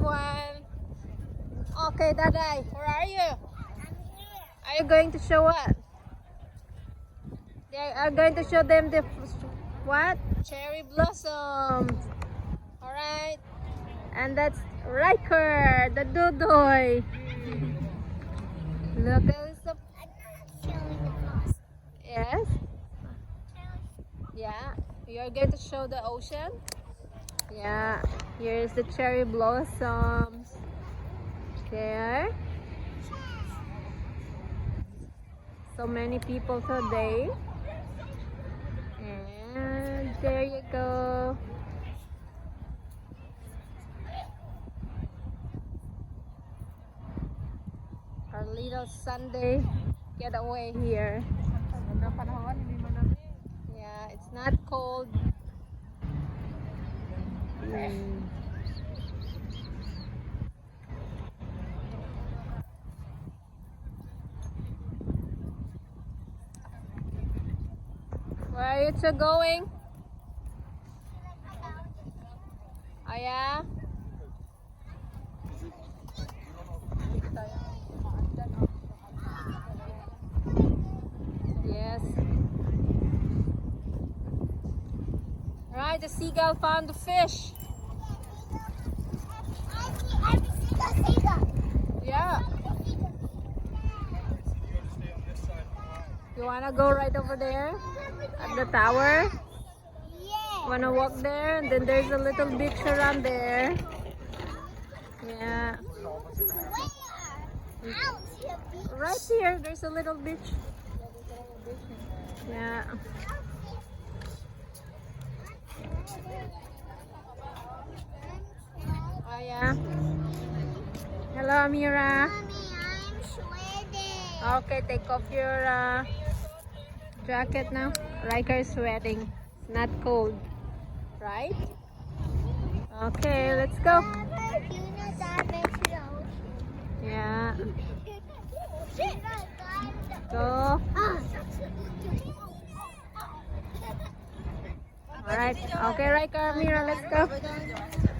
everyone. Okay, Daday, where are you? I'm here. Are you going to show what? They are going to show them the what? Cherry blossoms. Alright. And that's Riker, the Dudoy. Look at the... I'm not showing the cost. Yes? Yeah. You're going to show the ocean? Yeah. Here's the cherry blossoms. There. So many people today. And there you go. Our little Sunday getaway here. Yeah, it's not cold. Where are you two going? Oh yeah? Yes. Right, the seagull found the fish. I see every seagull. Yeah. You wanna go right over there at the tower? Yeah. Wanna walk there? And then there's a little beach around there. Yeah. Where? I don't see a beach. Right here, there's a little beach. Yeah. Oh yeah. Hello, Amira. Mommy, I'm sweating. Okay, take off your jacket now. Riker is sweating. It's not cold, right? Okay, let's go. You know that makes you Yeah. shit. Go. All right. Okay, Riker, Amira, let's go.